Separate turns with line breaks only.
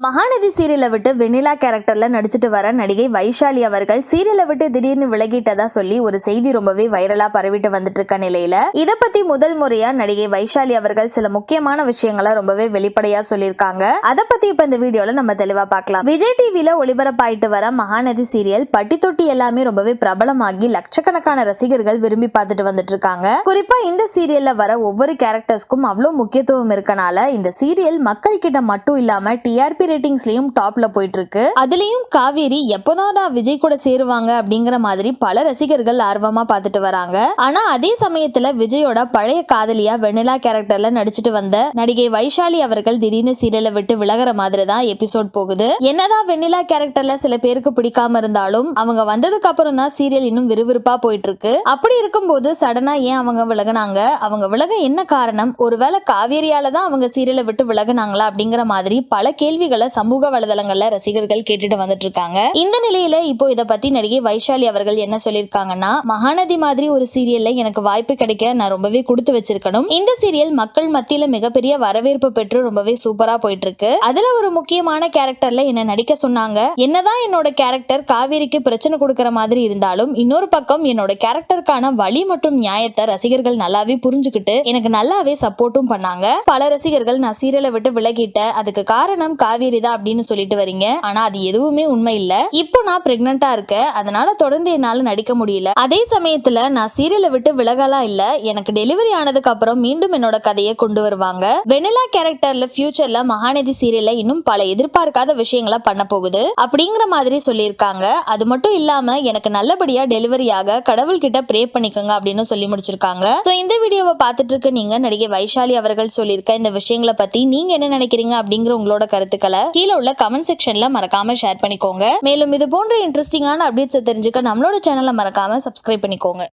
மகாநதி சீரியலை விட்டு வெண்ணிலா கேரக்டர்ல நடிச்சிட்டு வர நடிகை வைஷாலி அவர்கள் சீரியலை விட்டு திடீர்னு விலகிட்டதா சொல்லி ஒரு செய்தி ரொம்பவே வைரலா பரவிட்டு வந்துட்டு இருக்க நிலையில இத பத்தி முதல் முறையா நடிகை வைஷாலி அவர்கள் சில முக்கியமான விஷயங்களை ரொம்பவே வெளிப்படையா சொல்லியிருக்காங்க. அதை பத்தி இப்ப இந்த வீடியோல நம்ம தெளிவா பார்க்கலாம். விஜய் டிவில ஒளிபரப்பாயிட்டு வர மகாநதி சீரியல் பட்டி தொட்டி எல்லாமே ரொம்பவே பிரபலமாகி லட்சக்கணக்கான ரசிகர்கள் விரும்பி பார்த்துட்டு வந்துட்டு இருக்காங்க. குறிப்பா இந்த சீரியல்ல வர ஒவ்வொரு கேரக்டர்ஸ்க்கும் அவ்வளவு முக்கியத்துவம் இருக்கனால இந்த சீரியல் மக்கள் கிட்ட மட்டும் இல்லாம டிஆர்பி ரேட்டிங்ஸ்லயும் டாப்ல போயிட்டு இருக்கு. அதுலயும் காவேரி எப்போதான் விஜய் கூட சேருவாங்க அப்படிங்கிற மாதிரி பல ரசிகர்கள் ஆர்வமா பார்த்துட்டு வராங்க. ஆனா அதே சமயத்துல விஜயோட பழைய காதலியா வெண்ணிலா கேரக்டர்ல நடிச்சிட்டு வந்த நடிகை வைஷாலி அவர்கள் திடீர்னு சீரியலை விட்டு விலகிற மாதிரி தான் எபிசோட் போகுது. என்னதான் வெண்ணிலா கேரக்டர்ல சில பேருக்கு பிடிக்காம இருந்தாலும் அவங்க வந்ததுக்கு அப்புறம் தான் சீரியல் இன்னும் விறுவிறுப்பா போயிட்டு இருக்கு. அப்படி இருக்கும்போது சடனா ஏன் அவங்க விலகினாங்க, அவங்க விலக என்ன காரணம், ஒருவேளை காவேரியால தான் அவங்க சீரியலை விட்டு விலகினாங்களா அப்படிங்கிற மாதிரி பல கேள்விகளை சமூக வலைதளங்கள்ல ரசிகர்கள் கேட்டுட்டு வந்துட்டு இருக்காங்க. இந்த நிலையில இப்போ இத பத்தி நடிகை வைஷாலி அவர்கள் என்ன சொல்லிருக்காங்கன்னா, மகாநதி மாதிரி ஒரு சீரியல்ல எனக்கு வாய்ப்பு கிடைக்க நான் ரொம்பவே கொடுத்து வச்சிருக்கணும். இந்த சீரியல் மக்கள் மத்தியில மிகப்பெரிய வரவேற்பு பெற்று ரொம்பவே சூப்பரா போயிட்டு இருக்கு. அதுல ஒரு முக்கியமான கேரக்டர்ல என்ன நடிக்க சொன்னாங்க. என்னதான் என்னோட கேரக்டர் காவேரிக்கு பிரச்சனை கொடுக்கற மாதிரி இருந்தாலும் இன்னொரு பக்கம் என்னோட கேரக்டருக்கான வழி மற்றும் நியாயத்தை ரசிகர்கள் நல்லாவே புரிஞ்சுக்கிட்டு எனக்கு நல்லாவே சப்போர்ட்டும் பண்ணாங்க. பல ரசிகர்கள் நான் சீரியலை விட்டு விலகிட்டேன், அதுக்கு காரணம் காவேரி தான் அப்படின்னு சொல்லிட்டு வரீங்க. ஆனா அது எதுவுமே உண்மை இல்ல. இப்போ நான் பிரெக்னன்ட்டா இருக்கேன், அதனால தொடர்ந்து என்னால நடிக்க முடியல. அதே சமயத்துல நான் சீரியலை விட்டு விலகலாம் இல்ல, எனக்கு டெலிவரி ஆனதுக்கு அப்புறம் மீண்டும் என்னோட கதையை கொண்டு வருவாங்க. வெண்ணிலா கேரக்டர்ல ஃபியூச்சர்ல மகாநதி சீரியல்ல இன்னும் பல எதிர்பார்க்காத விஷயங்களை பண்ண போகுது அப்படிங்கிற மாதிரி சொல்லியிருக்காங்க. அது மட்டும் இல்லாம எனக்கு நல்லபடியா டெலிவரி ஆக கடவுள் கிட்ட ப்ரே பண்ணிக்கோங்க அப்படின்னு சொல்லி முடிச்சிருக்காங்க. சோ இந்த வீடியோவை பார்த்துட்டு இருக்க நீங்க நடிகை வைஷாலி அவர்கள் சொல்லியிருக்க இந்த விஷயங்களை பத்தி நீங்க என்ன நினைக்கிறீங்க அப்படிங்கிற உங்களோட கருத்துக்களை கீழே உள்ள கமெண்ட் செக்ஷன்ல மறக்காம ஷேர் பண்ணிக்கோங்க. மேலும் இது போன்ற இன்ட்ரெஸ்டிங்கான அப்டேட்ஸ் தெரிஞ்சுக்க நம்மளோட சேனலை மறக்காம சப்ஸ்கிரைப் பண்ணிக்கோங்க.